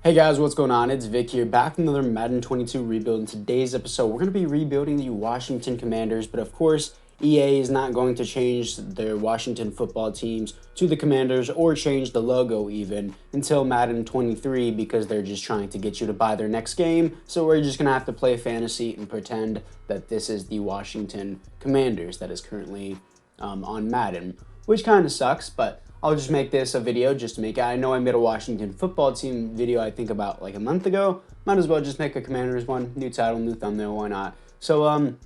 Hey guys, what's going on? It's Vic here, back with another Madden 22 rebuild. In today's episode, we're going to be rebuilding the Washington Commanders, but of course, EA is not going to change their Washington football teams to the Commanders or change the logo even until Madden 23 because they're just trying to get you to buy their next game. So we're just going to have to play fantasy and pretend that this is the Washington Commanders that is currently on Madden, which kind of sucks, but I'll just make this a video just to make it. I know I made a Washington football team video, I think about like a month ago. Might as well just make a Commanders one. New title, new thumbnail, why not? So,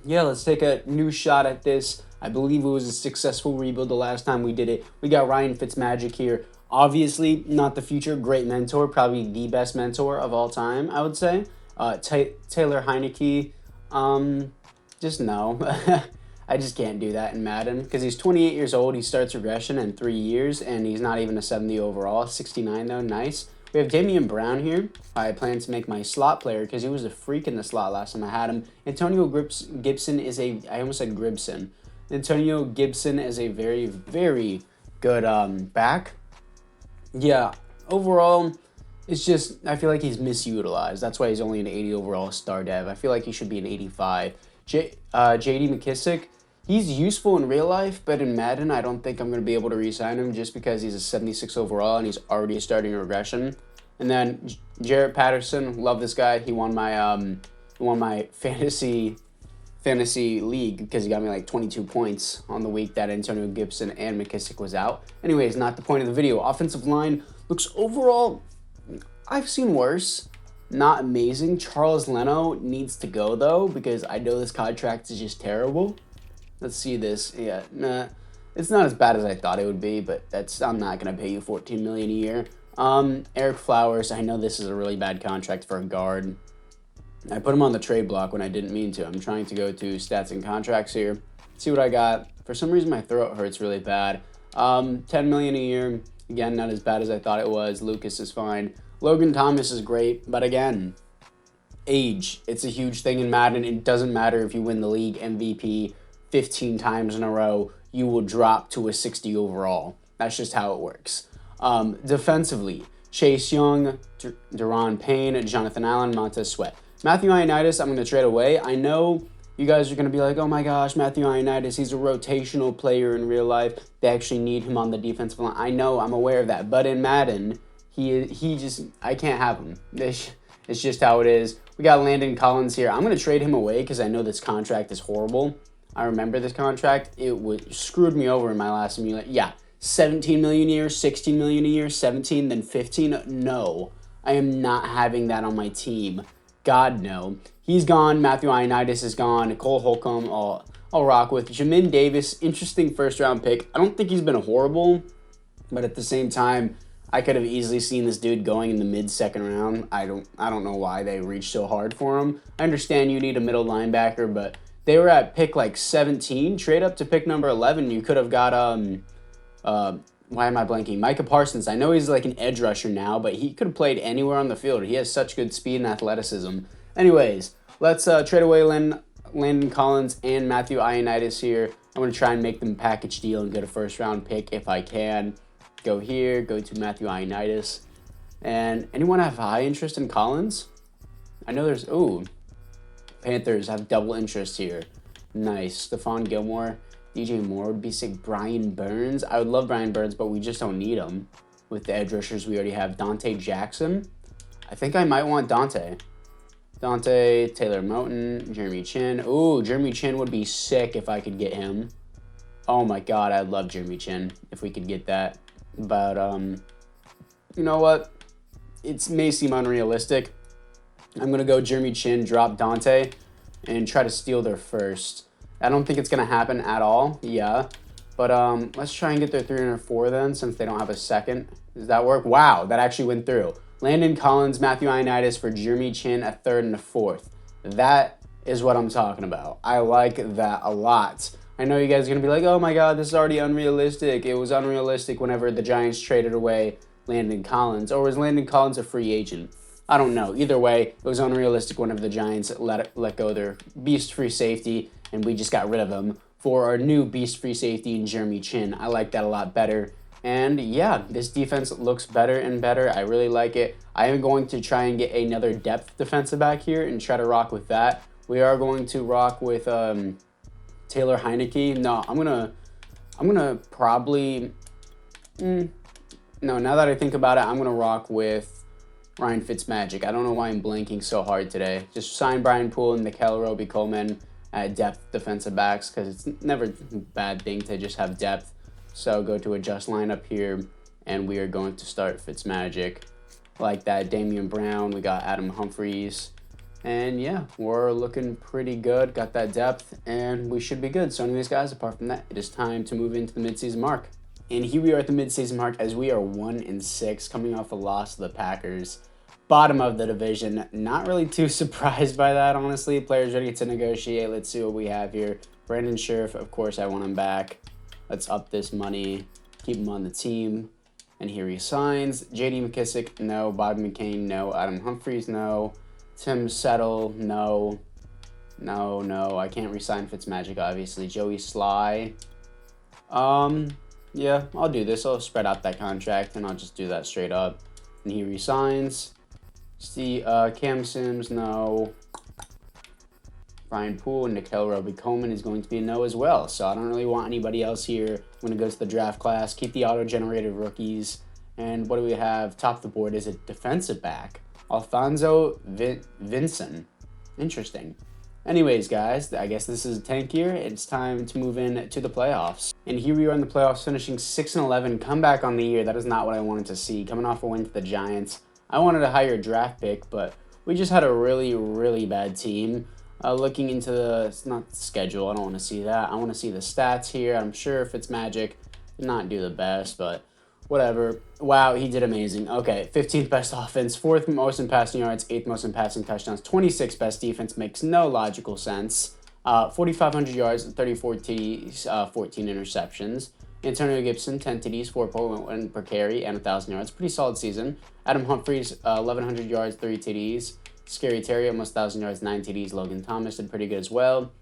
yeah, let's take a new shot at this. I believe it was a successful rebuild the last time we did it. We got Ryan Fitzmagic here. Obviously, not the future, great mentor, probably the best mentor of all time, I would say. Taylor Heineke, just no. I just can't do that in Madden because he's 28 years old. He starts regression in 3 years, and he's not even a 70 overall. 69, though. Nice. We have Damien Brown here. I plan to make my slot player because he was a freak in the slot last time I had him. Gibson is a... I almost said Gribson. Antonio Gibson is a very, very good back. Yeah, overall, it's just... I feel like he's misutilized. That's why he's only an 80 overall star dev. I feel like he should be an 85. J.D. McKissick... He's useful in real life, but in Madden, I don't think I'm going to be able to re-sign him just because he's a 76 overall and he's already starting a regression. And then Jarrett Patterson, love this guy. He won my fantasy league because he got me like 22 points on the week that Antonio Gibson and McKissick was out. Anyways, not the point of the video. Offensive line looks overall, I've seen worse. Not amazing. Charles Leno needs to go though because I know this contract is just terrible. Let's see this. Yeah, nah, it's not as bad as I thought it would be, but I'm not gonna pay you $14 million a year. Eric Flowers. I know this is a really bad contract for a guard. I put him on the trade block when I didn't mean to. I'm trying to go to stats and contracts here. See what I got. For some reason, my throat hurts really bad. $10 million a year. Again, not as bad as I thought it was. Lucas is fine. Logan Thomas is great, but again, age. It's a huge thing in Madden. It doesn't matter if you win the league MVP 15 times in a row, you will drop to a 60 overall. That's just how it works. Defensively, Chase Young, Deron Payne, Jonathan Allen, Montez Sweat. Matthew Ioannidis, I'm going to trade away. I know you guys are going to be like, oh my gosh, Matthew Ioannidis, he's a rotational player in real life. They actually need him on the defensive line. I know, I'm aware of that. But in Madden, I can't have him. It's just how it is. We got Landon Collins here. I'm going to trade him away because I know this contract is horrible. I remember this contract. It screwed me over in my last simulation. Yeah, 17 million a year, 16 million a year, 17, then 15. No, I am not having that on my team. God, no. He's gone. Matthew Ioannidis is gone. Cole Holcomb, I'll rock with. Jamin Davis, interesting first-round pick. I don't think he's been horrible, but at the same time, I could have easily seen this dude going in the mid-second round. I don't know why they reached so hard for him. I understand you need a middle linebacker, but they were at pick like 17, trade up to pick number 11. You could have got, why am I blanking? Micah Parsons. I know he's like an edge rusher now, but he could have played anywhere on the field. He has such good speed and athleticism. Anyways, let's trade away Landon Collins and Matthew Ioannidis here. I'm going to try and make them package deal and get a first round pick if I can. Go here, go to Matthew Ioannidis. And anyone have high interest in Collins? I know there's, Panthers have double interest here. Nice. Stephon Gilmore. DJ Moore would be sick. Brian Burns. I would love Brian Burns, but we just don't need him. With the edge rushers we already have. Dante Jackson. I think I might want Dante. Taylor Moton, Jeremy Chin. Ooh, Jeremy Chin would be sick if I could get him. Oh my god, I'd love Jeremy Chin if we could get that. But, you know what? It may seem unrealistic. I'm going to go Jeremy Chin, drop Dante, and try to steal their first. I don't think it's going to happen at all. Yeah. But let's try and get their 3 or 4 then, since they don't have a second. Does that work? Wow, that actually went through. Landon Collins, Matthew Ioannidis for Jeremy Chin, a 3rd and a 4th. That is what I'm talking about. I like that a lot. I know you guys are going to be like, oh my god, this is already unrealistic. It was unrealistic whenever the Giants traded away Landon Collins. Or was Landon Collins a free agent? I don't know. Either way, it was unrealistic whenever the Giants let go their beast-free safety, and we just got rid of him for our new beast-free safety in Jeremy Chin. I like that a lot better. And yeah, this defense looks better and better. I really like it. I am going to try and get another depth defensive back here and try to rock with that. We are going to rock with Taylor Heineke. No, I'm gonna probably no. Now that I think about it, I'm gonna rock with Ryan Fitzmagic. I don't know why I'm blanking so hard today. Just sign Brian Poole and Mikel Roby-Coleman at depth defensive backs because it's never a bad thing to just have depth. So go to adjust lineup here, and we are going to start Fitzmagic like that. Damien Brown, we got Adam Humphries, and yeah, we're looking pretty good. Got that depth, and we should be good. So anyways, guys, apart from that, it is time to move into the midseason mark. And here we are at the midseason mark as we are 1-6, coming off a loss to the Packers. Bottom of the division. Not really too surprised by that, honestly. Players ready to negotiate. Let's see what we have here. Brandon Scherf, of course, I want him back. Let's up this money, keep him on the team, and here he signs. J.D. McKissick, no. Bobby McCain, no. Adam Humphries, no. Tim Settle, no. No. I can't re-sign Fitzmagic, obviously. Joey Sly. Yeah, I'll do this. I'll spread out that contract, and I'll just do that straight up. And he resigns. See, Cam Sims, no. Brian Poole and Mikel Roby-Coleman is going to be a no as well. So I don't really want anybody else here. I'm going to go to the draft class, keep the auto-generated rookies. And what do we have? Top of the board is a defensive back. Alfonso Vinson. Interesting. Anyways, guys, I guess this is a tank year. It's time to move in to the playoffs. And here we are in the playoffs, finishing 6-11. Comeback on the year. That is not what I wanted to see. Coming off a win to the Giants. I wanted a higher draft pick, but we just had a really, really bad team. Looking into it's not the schedule. I don't want to see that. I want to see the stats here. I'm sure Fitzmagic did not do the best, but whatever. Wow, he did amazing. Okay, 15th best offense, 4th most in passing yards, 8th most in passing touchdowns, 26th best defense. Makes no logical sense. 4,500 yards, 34 TDs, 14 interceptions. Antonio Gibson, 10 TDs, 4.1 per carry, and 1,000 yards. Pretty solid season. Adam Humphries, 1,100 yards, 3 TDs. Scary Terry, almost 1,000 yards, 9 TDs. Logan Thomas did pretty good as well.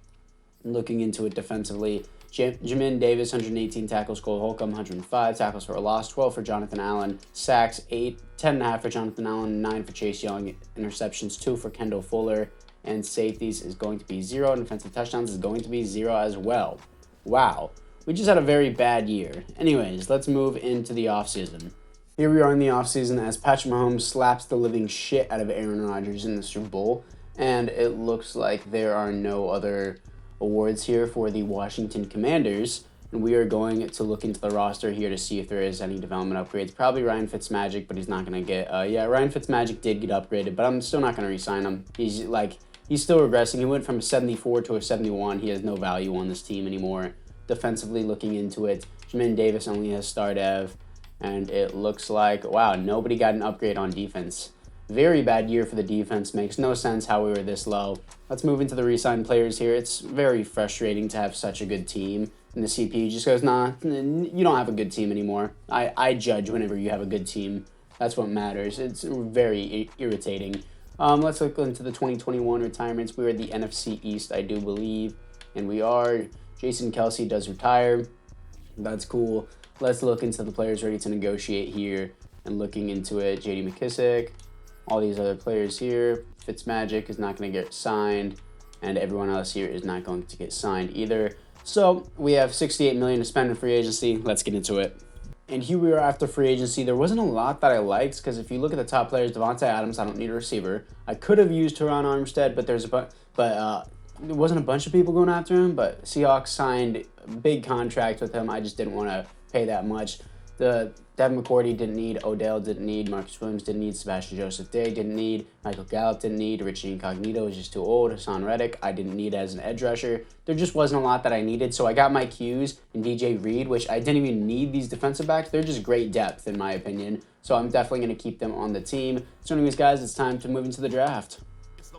Looking into it defensively, Jamin Davis, 118 tackles. Cole Holcomb, 105 tackles for a loss. 12 for Jonathan Allen. Sacks, 10.5 for Jonathan Allen. 9 for Chase Young. Interceptions, 2 for Kendo Fuller. And safeties is going to be 0. And defensive touchdowns is going to be 0 as well. Wow. We just had a very bad year. Anyways, let's move into the offseason. Here we are in the offseason as Patrick Mahomes slaps the living shit out of Aaron Rodgers in the Super Bowl. And it looks like there are no other awards here for the Washington Commanders. And we are going to look into the roster here to see if there is any development upgrades. Probably Ryan Fitzmagic, but he's not going to get... Ryan Fitzmagic did get upgraded, but I'm still not going to re-sign him. He's still regressing. He went from a 74 to a 71. He has no value on this team anymore. Defensively, looking into it, Jamin Davis only has star dev. And it looks like, wow, nobody got an upgrade on defense. Very bad year for the defense. Makes no sense how we were this low. Let's move into the re-signed players here. It's very frustrating to have such a good team. And the CPU just goes, nah, you don't have a good team anymore. I judge whenever you have a good team. That's what matters. It's very irritating. Let's look into the 2021 retirements. We are the NFC East, I do believe. And we are. Jason Kelsey does retire. That's cool. Let's look into the players ready to negotiate here. And looking into it, J.D. McKissick, all these other players here. Fitzmagic is not going to get signed. And everyone else here is not going to get signed either. So we have $68 million to spend in free agency. Let's get into it. And here we are after free agency. There wasn't a lot that I liked because if you look at the top players, Devontae Adams, I don't need a receiver. I could have used Teron Armstead, but there wasn't a bunch of people going after him. But Seahawks signed a big contract with him. I just didn't want to pay that much. The Devin McCourty didn't need, Odell didn't need, Marcus Williams didn't need, Sebastian Joseph Day didn't need, Michael Gallup didn't need, Richie Incognito was just too old, Hassan Reddick I didn't need as an edge rusher. There just wasn't a lot that I needed, so I got my Qs and DJ Reed, which I didn't even need these defensive backs. They're just great depth in my opinion, so I'm definitely going to keep them on the team. So anyways, guys, it's time to move into the draft.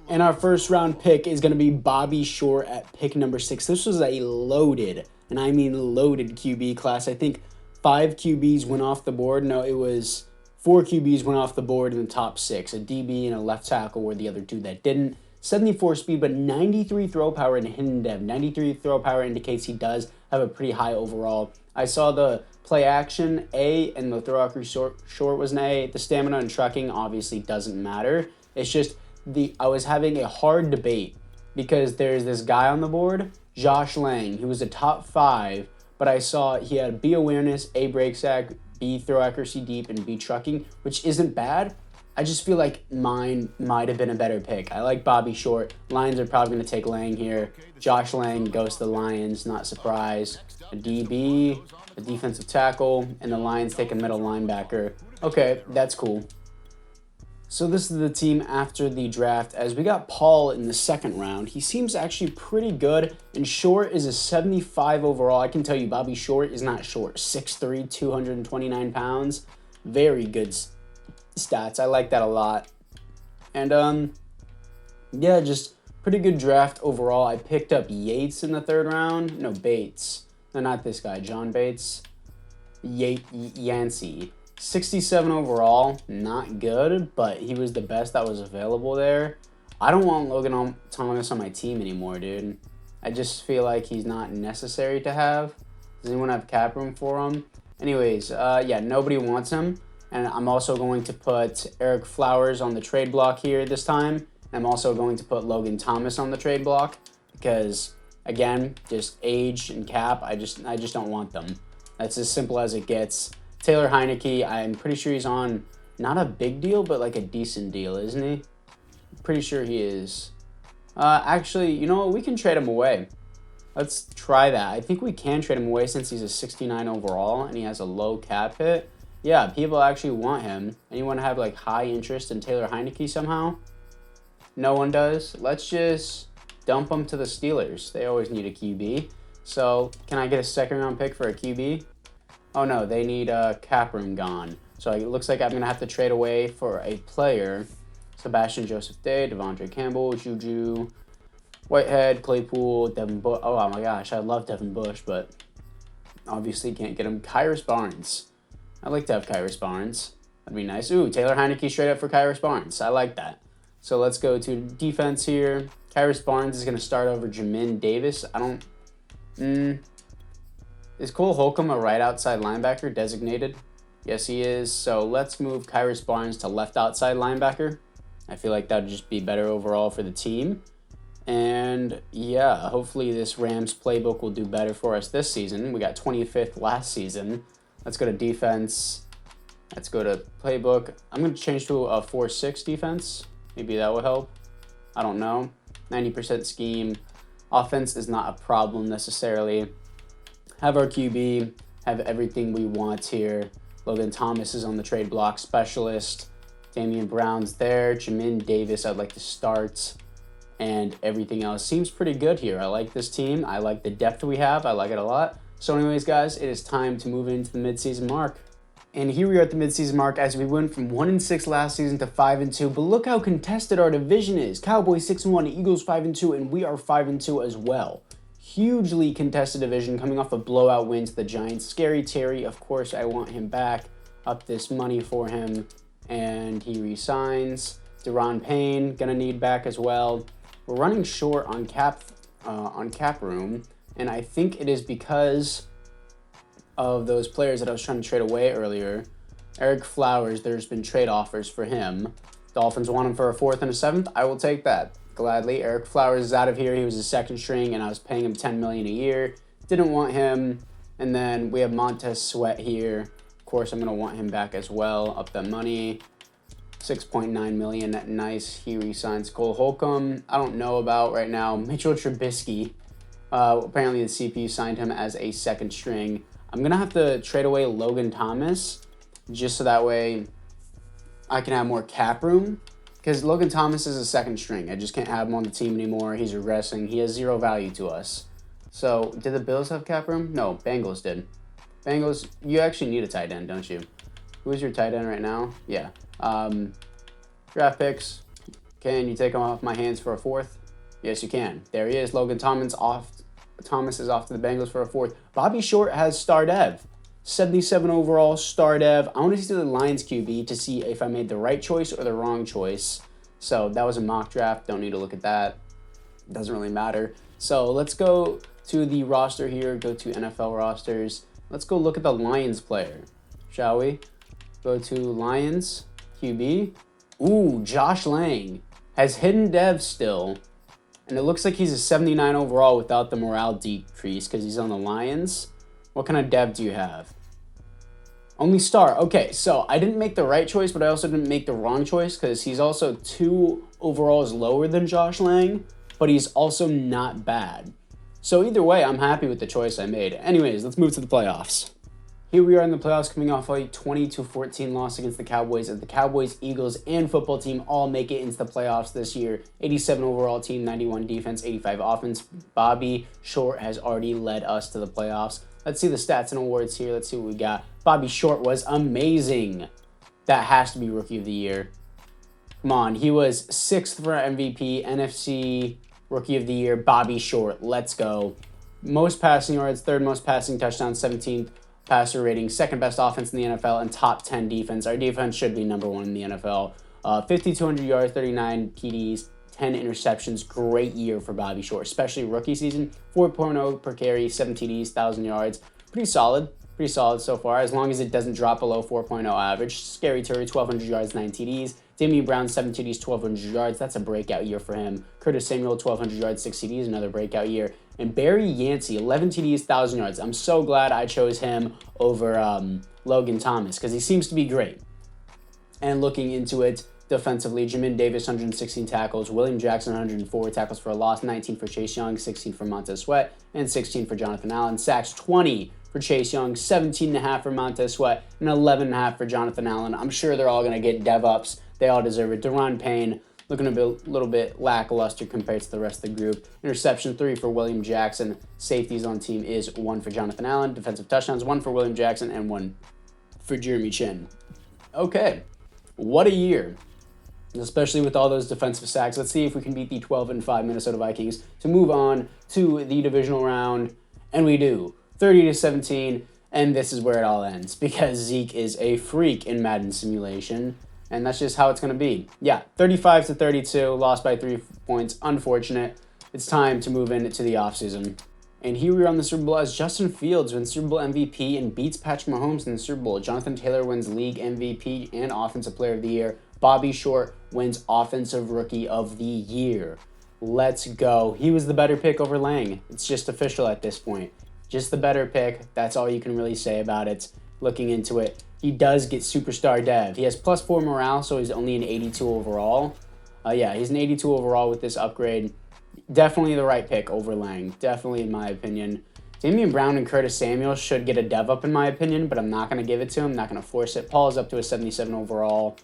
And our first round pick is going to be Bobby Shore at pick number 6. This was a loaded, and I mean loaded QB class. I think 5 QBs went off the board. No, it was 4 QBs went off the board in the top 6. A DB and a left tackle were the other 2 that didn't. 74 speed, but 93 throw power and hidden dev. 93 throw power indicates he does have a pretty high overall. I saw the Play action, A, and the throw accuracy short was an A. The stamina and trucking obviously doesn't matter. It's just I was having a hard debate because there's this guy on the board, Josh Lang. He was a top 5, but I saw he had B awareness, A break sack, B throw accuracy deep, and B trucking, which isn't bad. I just feel like mine might have been a better pick. I like Bobby Short. Lions are probably going to take Lang here. Josh Lang goes to the Lions, not surprised. A DB, a defensive tackle, and the Lions take a middle linebacker. Okay, that's cool. So this is the team after the draft, as we got Paul in the second round. He seems actually pretty good, and Short is a 75 overall. I can tell you Bobby Short is not short. 6'3", 229 pounds. Very good stats. I like that a lot. And yeah, just pretty good draft overall. I picked up Yates in the third round. No, Bates. No, not this guy. John Bates. Yancey. 67 overall. Not good, but he was the best that was available there. I don't want Logan Thomas on my team anymore, dude. I just feel like he's not necessary to have. Does anyone have cap room for him? Anyways, yeah, nobody wants him. And I'm also going to put Eric Flowers on the trade block here this time. I'm also going to put Logan Thomas on the trade block because, again, just age and cap, I just don't want them. That's as simple as it gets. Taylor Heineke, I'm pretty sure he's on not a big deal, but like a decent deal, isn't he? Pretty sure he is. Actually, you know what? We can trade him away. Let's try that. I think we can trade him away since he's a 69 overall and he has a low cap hit. Yeah, people actually want him. Anyone have like high interest in Taylor Heineke somehow? No one does. Let's just dump him to the Steelers. They always need a QB. So can I get a second round pick for a QB? Oh no, they need a cap room gone. So it looks like I'm going to have to trade away for a player. Sebastian Joseph Day, Devondre Campbell, Juju, Whitehead, Claypool, Devin Bush. Oh my gosh, I love Devin Bush, but obviously can't get him. Kyrus Barnes. I'd like to have Kyrus Barnes. That'd be nice. Ooh, Taylor Heineke straight up for Kyrus Barnes. I like that. So let's go to defense here. Kyrus Barnes is going to start over Jamin Davis. Is Cole Holcomb a right outside linebacker designated? Yes, he is. So let's move Kyrus Barnes to left outside linebacker. I feel like that would just be better overall for the team. And yeah, hopefully this Rams playbook will do better for us this season. We got 25th last season. Let's go to defense. Let's go to playbook. I'm going to change to a 4-6 defense. Maybe that will help. I don't know. 90% scheme. Offense is not a problem necessarily. Have our QB. Have everything we want here. Logan Thomas is on the trade block specialist. Damien Brown's there. Jamin Davis I'd like to start. And everything else seems pretty good here. I like this team. I like the depth we have. I like it a lot. So anyways, guys, it is time to move into the midseason mark. And here we are at the midseason mark as we went from 1-6 last season to 5-2. But look how contested our division is. Cowboys 6-1, Eagles 5-2, and we are 5-2 as well. Hugely contested division coming off a blowout win to the Giants. Scary Terry, of course, I want him back. Up this money for him. And he resigns. Deron Payne, gonna need back as well. We're running short on cap room. And I think it is because of those players that I was trying to trade away earlier. Eric Flowers, there's been trade offers for him. Dolphins want him for a 4th and a 7th. I will take that gladly. Eric Flowers is out of here. He was a second string, and I was paying him $10 million a year. Didn't want him. And then we have Montez Sweat here. Of course, I'm going to want him back as well. Up that money. $6.9 million. Nice. He resigns Cole Holcomb. I don't know about right now. Mitchell Trubisky. Apparently the CPU signed him as a second string. I'm going to have to trade away Logan Thomas just so that way I can have more cap room because Logan Thomas is a second string. I just can't have him on the team anymore. He's regressing. He has zero value to us. So did the Bills have cap room? No, Bengals did. Bengals, you actually need a tight end, don't you? Who is your tight end right now? Yeah. Draft picks. Can you take them off my hands for a 4th? Yes, you can. There he is. Logan Thomas off. Thomas is off to the Bengals for a 4th. Bobby Short has star dev. 77 overall, star dev. I want to see the Lions QB to see if I made the right choice or the wrong choice. So that was a mock draft. Don't need to look at that. Doesn't really matter. So let's go to the roster here. Go to NFL rosters. Let's go look at the Lions player, shall we? Go to Lions, QB. Ooh, Josh Lang has hidden dev still. And it looks like he's a 79 overall without the morale decrease because he's on the Lions. What kind of dev do you have? Only star. Okay, so I didn't make the right choice, but I also didn't make the wrong choice because he's also 2 overalls lower than Josh Lang, but he's also not bad. So either way, I'm happy with the choice I made. Anyways, let's move to the playoffs. Here we are in the playoffs coming off a 20-14 loss against the Cowboys, as the Cowboys, Eagles, and football team all make it into the playoffs this year. 87 overall team, 91 defense, 85 offense. Bobby Short has already led us to the playoffs. Let's see the stats and awards here. Let's see what we got. Bobby Short was amazing. That has to be Rookie of the Year. Come on, he was 6th for MVP, NFC Rookie of the Year, Bobby Short. Let's go. Most passing yards, 3rd most passing touchdowns, 17th passer rating, 2nd best offense in the NFL, and top 10 defense. Our defense should be number 1 in the NFL. 5,200 yards, 39 TDs, 10 interceptions. Great year for Bobby Short, especially rookie season. 4.0 per carry, 7 TDs, 1,000 yards. Pretty solid so far, as long as it doesn't drop below 4.0 average. Scary Terry, 1,200 yards, 9 TDs. Damien Brown, 7 TDs, 1,200 yards. That's a breakout year for him. Curtis Samuel, 1,200 yards, 6 TDs, another breakout year. And Barry Yancey, 11 TDs, 1,000 yards. I'm so glad I chose him over Logan Thomas because he seems to be great. And looking into it defensively, Jamin Davis, 116 tackles. William Jackson, 104 tackles for a loss. 19 for Chase Young, 16 for Montez Sweat, and 16 for Jonathan Allen. Sacks, 20 for Chase Young, 17.5 for Montez Sweat, and 11.5 for Jonathan Allen. I'm sure they're all going to get dev ups. They all deserve it. Deron Payne, looking a little bit lackluster compared to the rest of the group. Interception, 3 for William Jackson. Safeties on team is 1 for Jonathan Allen. Defensive touchdowns, 1 for William Jackson and 1 for Jeremy Chin. Okay, what a year. Especially with all those defensive sacks. Let's see if we can beat the 12-5 Minnesota Vikings to move on to the divisional round. And we do. 30-17. And this is where it all ends because Zeke is a freak in Madden simulation. And that's just how it's going to be. Yeah, 35-32, lost by 3 points. Unfortunate. It's time to move into the offseason. And here we are on the Super Bowl as Justin Fields wins Super Bowl MVP and beats Patrick Mahomes in the Super Bowl. Jonathan Taylor wins League MVP and Offensive Player of the Year. Bobby Short wins Offensive Rookie of the Year. Let's go. He was the better pick over Lang. It's just official at this point. Just the better pick. That's all you can really say about it. Looking into it, he does get superstar dev. He has +4 morale, so he's only an 82 overall. Yeah, he's an 82 overall with this upgrade. Definitely the right pick over Lang. Definitely, in my opinion. Damien Brown and Curtis Samuel should get a dev up, in my opinion, but I'm not going to give it to him. I'm not going to force it. Paul is up to a 77 overall.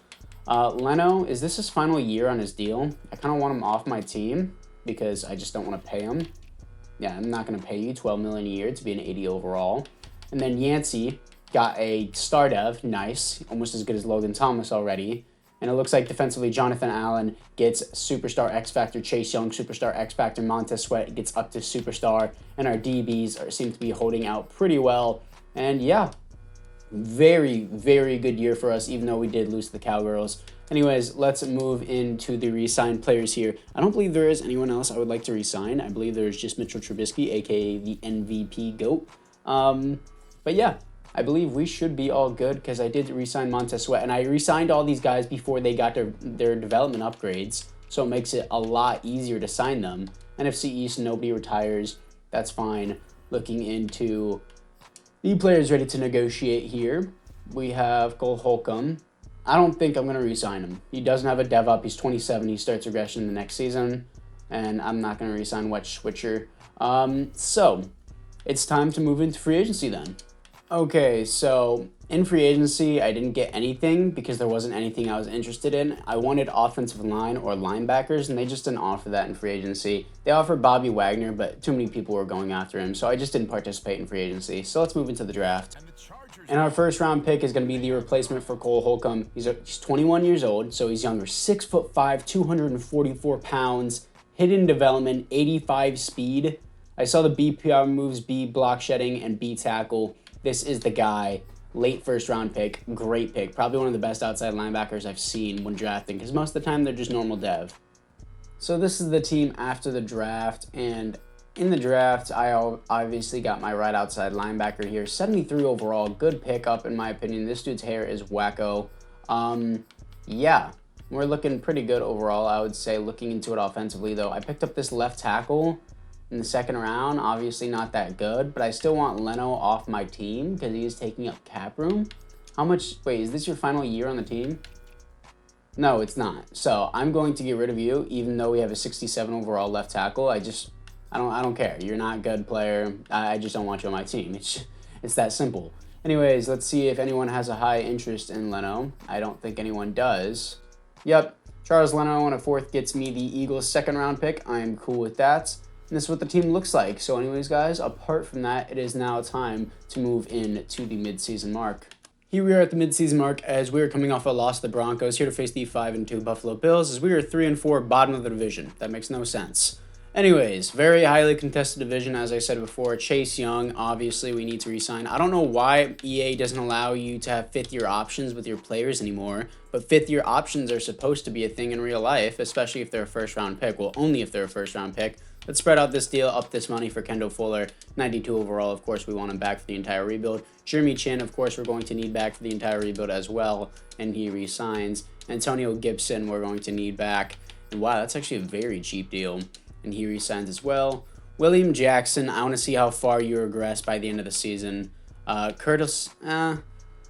Leno, is this his final year on his deal? I kind of want him off my team because I just don't want to pay him. Yeah, I'm not going to pay you $12 million a year to be an 80 overall. And then Yancey got a star dev. Nice. Almost as good as Logan Thomas already. And it looks like defensively, Jonathan Allen gets Superstar X Factor. Chase Young, Superstar X Factor. Montez Sweat gets up to Superstar. And our DBs seem to be holding out pretty well. And yeah, very, very good year for us, even though we did lose to the Cowgirls. Anyways, let's move into the re-signed players here. I don't believe there is anyone else I would like to re-sign. I believe there's just Mitchell Trubisky, a.k.a. the MVP GOAT. But yeah, I believe we should be all good because I did re-sign Montez Sweat, and I re-signed all these guys before they got their development upgrades, so it makes it a lot easier to sign them. NFC East, nobody retires. That's fine. Looking into the players ready to negotiate here, we have Cole Holcomb. I don't think I'm going to re-sign him. He doesn't have a dev up. He's 27. He starts regression the next season, and I'm not going to re-sign Wetch Switcher. So it's time to move into free agency then. Okay, so in free agency, I didn't get anything because there wasn't anything I was interested in. I wanted offensive line or linebackers, and they just didn't offer that in free agency. They offered Bobby Wagner, but too many people were going after him, so I just didn't participate in free agency. So let's move into the draft. And our first round pick is going to be the replacement for Cole Holcomb. He's 21 years old, so he's younger. 6'5", 244 pounds, hidden development, 85 speed. I saw the BPR moves, B block shedding, and B tackle. This is the guy. Late first round pick. Great pick. Probably one of the best outside linebackers I've seen when drafting, because most of the time they're just normal dev. So this is the team after the draft, and In the draft, I obviously got my right outside linebacker here. 73 overall. Good pickup, in my opinion. This dude's hair is wacko. Yeah, we're looking pretty good overall, I would say, looking into it offensively, though. I picked up this left tackle in the second round. Obviously not that good, but I still want Leno off my team because he is taking up cap room. How much? Wait, is this your final year on the team? No, it's not. So I'm going to get rid of you, even though we have a 67 overall left tackle. I don't care. You're not a good player. I just don't want you on my team. It's that simple. Anyways, let's see if anyone has a high interest in Leno. I don't think anyone does. Yep, Charles Leno on a 4th gets me the Eagles' 2nd round pick. I am cool with that. And this is what the team looks like. So anyways, guys, apart from that, it is now time to move into the midseason mark. Here we are at the midseason mark as we are coming off a loss to the Broncos, here to face the 5-2 Buffalo Bills as we are 3-4, bottom of the division. That makes no sense. Anyways, very highly contested division, as I said before. Chase Young, obviously, we need to re-sign. I don't know why EA doesn't allow you to have 5th-year options with your players anymore, but 5th-year options are supposed to be a thing in real life, especially if they're a first-round pick. Well, only if they're a first-round pick. Let's spread out this deal, up this money for Kendo Fuller. 92 overall, of course, we want him back for the entire rebuild. Jeremy Chin, of course, we're going to need back for the entire rebuild as well, and he re-signs. Antonio Gibson, we're going to need back. And wow, that's actually a very cheap deal. And he resigns as well. William Jackson, I want to see how far you regress by the end of the season. Curtis,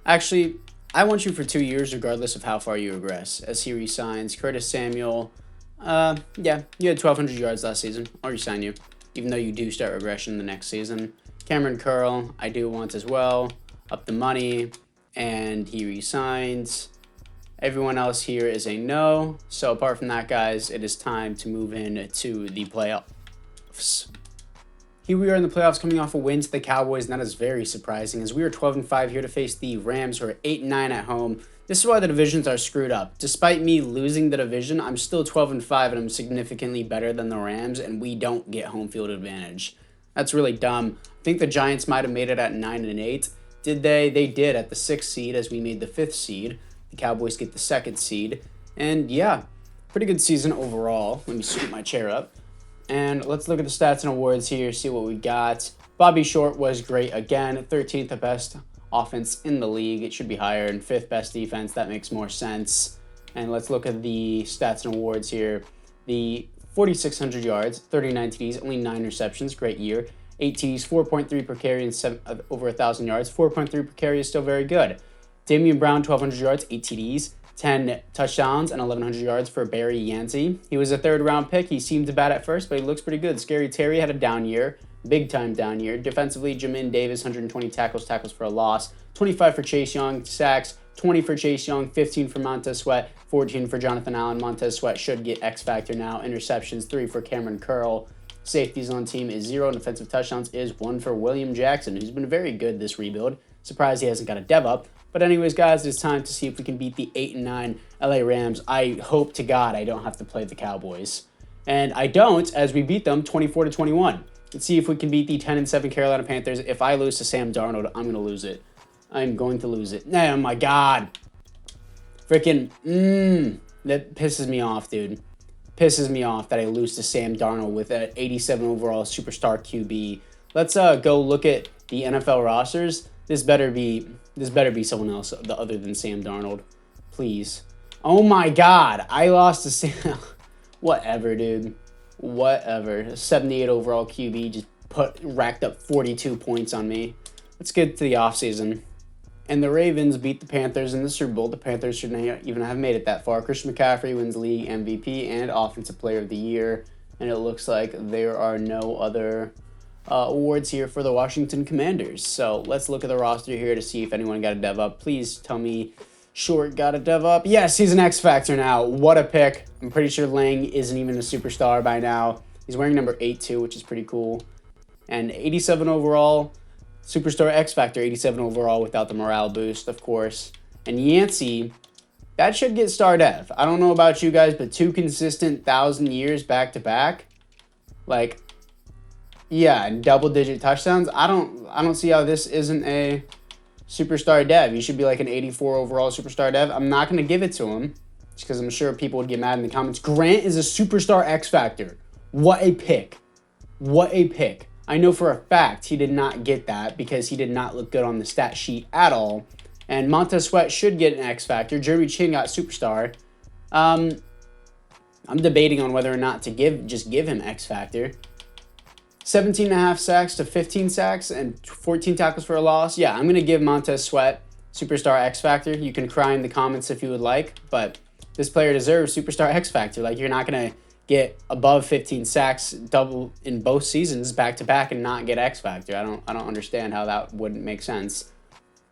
actually, I want you for 2 years regardless of how far you regress, as he resigns. Curtis Samuel, yeah, you had 1,200 yards last season. I'll resign you, even though you do start regression the next season. Cameron Curl, I do want as well. Up the money, and he resigns. Everyone else here is a no. So apart from that, guys, it is time to move into the playoffs. Here we are in the playoffs coming off a win to the Cowboys, and that is very surprising as we are 12-5 here to face the Rams, who are 8-9 at home. This is why the divisions are screwed up. Despite me losing the division, I'm still 12-5 and I'm significantly better than the Rams, and we don't get home field advantage. That's really dumb. I think the Giants might have made it at 9-8. Did they? They did at the 6th seed as we made the 5th seed. The Cowboys get the 2nd seed. And yeah, pretty good season overall. Let me scoot my chair up. And let's look at the stats and awards here, see what we got. Bobby Short was great again. 13th the best offense in the league. It should be higher. And 5th best defense. That makes more sense. And let's look at the stats and awards here. The 4,600 yards, 39 TDs, only 9 receptions. Great year. 8 TDs, 4.3 per carry, and over 1,000 yards. 4.3 per carry is still very good. Damien Brown, 1,200 yards, 8 TDs, 10 touchdowns, and 1,100 yards for Barry Yancey. He was a 3rd-round pick. He seemed bad at first, but he looks pretty good. Scary Terry had a down year, big-time down year. Defensively, Jamin Davis, 120 tackles for a loss, 25 for Chase Young, sacks, 20 for Chase Young, 15 for Montez Sweat, 14 for Jonathan Allen. Montez Sweat should get X Factor now. Interceptions, 3 for Cameron Curl. Safeties on team is 0, and defensive touchdowns is 1 for William Jackson, who's been very good this rebuild. Surprised he hasn't got a dev up. But anyways, guys, it's time to see if we can beat the 8-9 LA Rams. I hope to God I don't have to play the Cowboys. And I don't, as we beat them 24-21. Let's see if we can beat the 10-7 Carolina Panthers. If I lose to Sam Darnold, I'm going to lose it. I'm going to lose it. Oh, my God. Freaking, that pisses me off, dude. Pisses me off that I lose to Sam Darnold with an 87 overall superstar QB. Let's go look at the NFL rosters. This better be someone else other than Sam Darnold. Please. Oh my God. I lost to Sam. Whatever, dude. Whatever. 78 overall QB just racked up 42 points on me. Let's get to the offseason. And the Ravens beat the Panthers in the Super Bowl. The Panthers shouldn't even have made it that far. Christian McCaffrey wins league MVP and Offensive Player of the Year. And it looks like there are no other awards here for the Washington Commanders. So let's look at the roster here to see if anyone got a dev up. Please tell me Short got a dev up. Yes, he's an X Factor now. What a pick. I'm pretty sure Lang isn't even a superstar by now. He's wearing number 8 too, which is pretty cool. And 87 overall. Superstar X Factor, 87 overall without the morale boost, of course. And Yancey, that should get star dev. I don't know about you guys, but 2 consistent 1,000 years back to back. Like, yeah, and double-digit touchdowns. I don't see how this isn't a superstar dev. He should be like an 84 overall superstar dev. I'm not going to give it to him just because I'm sure people would get mad in the comments. Grant is a superstar X Factor. What a pick. What a pick. I know for a fact he did not get that because he did not look good on the stat sheet at all. And Montez Sweat should get an X Factor. Jeremy Chin got Superstar. I'm debating on whether or not to just give him X Factor. 17.5 sacks to 15 sacks and 14 tackles for a loss. Yeah, I'm going to give Montez Sweat Superstar X Factor. You can cry in the comments if you would like, but this player deserves Superstar X Factor. Like, you're not going to get above 15 sacks double in both seasons back to back and not get X Factor. I don't understand how that wouldn't make sense.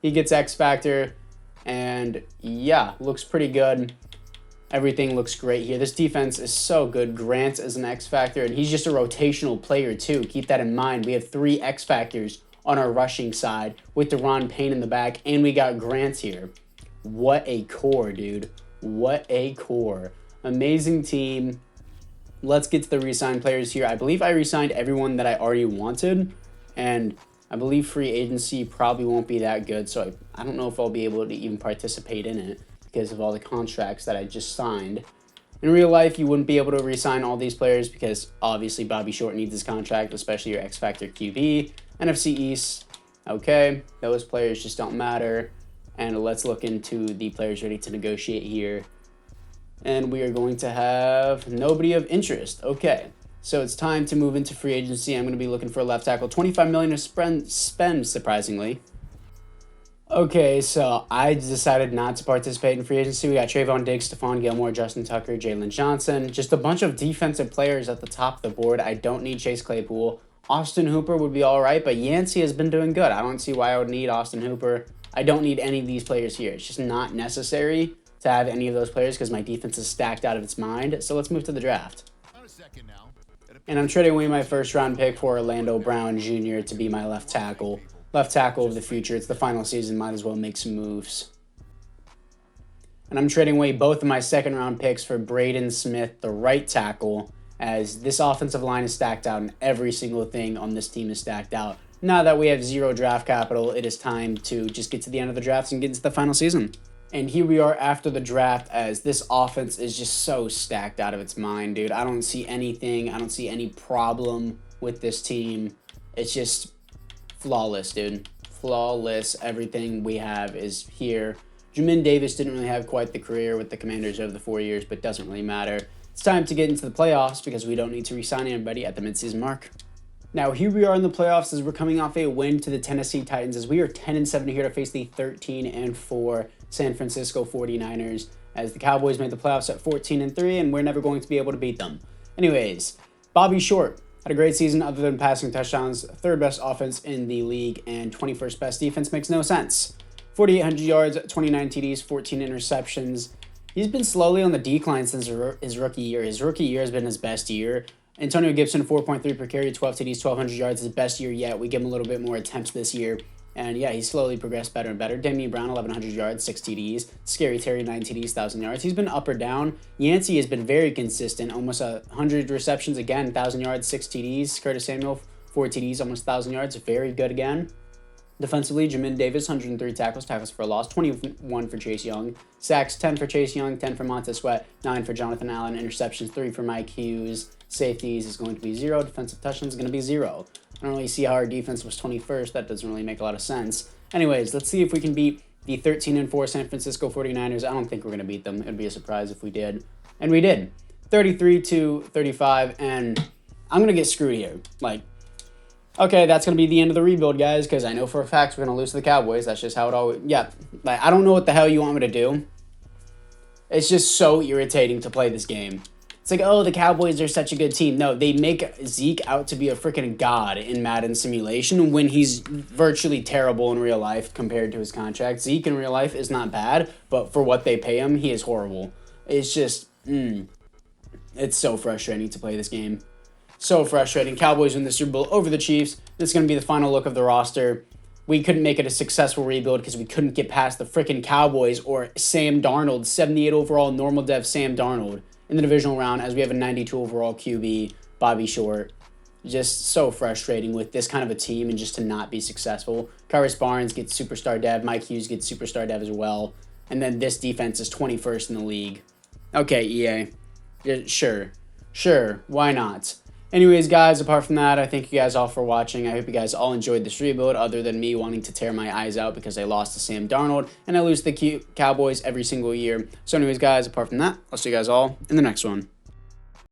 He gets X Factor, and yeah, looks pretty good. Everything looks great here. This defense is so good. Grant is an X Factor, and he's just a rotational player too. Keep that in mind. We have 3 X Factors on our rushing side with Deron Payne in the back, and we got Grant here. What a core, dude. What a core. Amazing team. Let's get to the re-signed players here. I believe I re-signed everyone that I already wanted, and I believe free agency probably won't be that good, so I don't know if I'll be able to even participate in it because of all the contracts that I just signed. In real life, you wouldn't be able to re-sign all these players because obviously Bobby Short needs his contract, especially your X-Factor QB. NFC East, okay, those players just don't matter. And let's look into the players ready to negotiate here. And we are going to have nobody of interest. Okay, so it's time to move into free agency. I'm going to be looking for a left tackle. $25 million to spend, surprisingly. Okay, so I decided not to participate in free agency. We got Trayvon Diggs, Stephon Gilmore, Justin Tucker, Jalen Johnson. Just a bunch of defensive players at the top of the board. I don't need Chase Claypool. Austin Hooper would be all right, but Yancey has been doing good. I don't see why I would need Austin Hooper. I don't need any of these players here. It's just not necessary to have any of those players because my defense is stacked out of its mind. So let's move to the draft. And I'm trading away my first-round pick for Landon Brown Jr. to be my left tackle. Left tackle of the future. It's the final season. Might as well make some moves. And I'm trading away both of my second-round picks for Braden Smith, the right tackle, as this offensive line is stacked out and every single thing on this team is stacked out. Now that we have 0 draft capital, it is time to just get to the end of the drafts and get into the final season. And here we are after the draft as this offense is just so stacked out of its mind, dude. I don't see anything. I don't see any problem with this team. It's just flawless, dude. Flawless. Everything we have is here. Jamin Davis didn't really have quite the career with the Commanders over the 4 years, but doesn't really matter. It's time to get into the playoffs because we don't need to re-sign anybody at the midseason mark. Now, here we are in the playoffs as we're coming off a win to the Tennessee Titans as we are 10-7 here to face the 13-4 San Francisco 49ers as the Cowboys made the playoffs at 14-3 and we're never going to be able to beat them. Anyways, Bobby Short had a great season other than passing touchdowns, 3rd best offense in the league and 21st best defense makes no sense. 4,800 yards, 29 TDs, 14 interceptions. He's been slowly on the decline since his rookie year. His rookie year has been his best year. Antonio Gibson, 4.3 per carry, 12 TDs, 1,200 yards, his best year yet. We give him a little bit more attempts this year. And yeah, he's slowly progressed better and better. Damien Brown, 1,100 yards, 6 TDs. Scary Terry, 9 TDs, 1,000 yards. He's been up or down. Yancey has been very consistent, almost 100 receptions again, 1,000 yards, 6 TDs. Curtis Samuel, 4 TDs, almost 1,000 yards. Very good again. Defensively, Jamin Davis, 103 tackles for a loss, 21 for Chase Young. Sacks, 10 for Chase Young, 10 for Montez Sweat, 9 for Jonathan Allen. Interceptions, 3 for Mike Hughes. Safeties is going to be 0. Defensive touchdowns is going to be 0. I don't really see how our defense was 21st. That doesn't really make a lot of sense. Anyways, let's see if we can beat the 13-4 San Francisco 49ers. I don't think we're going to beat them. It would be a surprise if we did. And we did. 33-35, and I'm going to get screwed here. Okay, that's going to be the end of the rebuild, guys, because I know for a fact we're going to lose to the Cowboys. That's just how it always... Yeah, I don't know what the hell you want me to do. It's just so irritating to play this game. It's like, oh, the Cowboys are such a good team. No, they make Zeke out to be a freaking god in Madden simulation when he's virtually terrible in real life compared to his contract. Zeke in real life is not bad, but for what they pay him, he is horrible. It's just, it's so frustrating to play this game. So frustrating. Cowboys win the Super Bowl over the Chiefs. This is going to be the final look of the roster. We couldn't make it a successful rebuild because we couldn't get past the freaking Cowboys or Sam Darnold, 78 overall normal dev Sam Darnold in the divisional round as we have a 92 overall QB, Bobby Short. Just so frustrating with this kind of a team and just to not be successful. Kyrus Barnes gets superstar dev. Mike Hughes gets superstar dev as well. And then this defense is 21st in the league. Okay, EA. Yeah, sure, why not? Anyways, guys, apart from that, I thank you guys all for watching. I hope you guys all enjoyed this rebuild, other than me wanting to tear my eyes out because I lost to Sam Darnold, and I lose to the Cowboys every single year. So anyways, guys, apart from that, I'll see you guys all in the next one.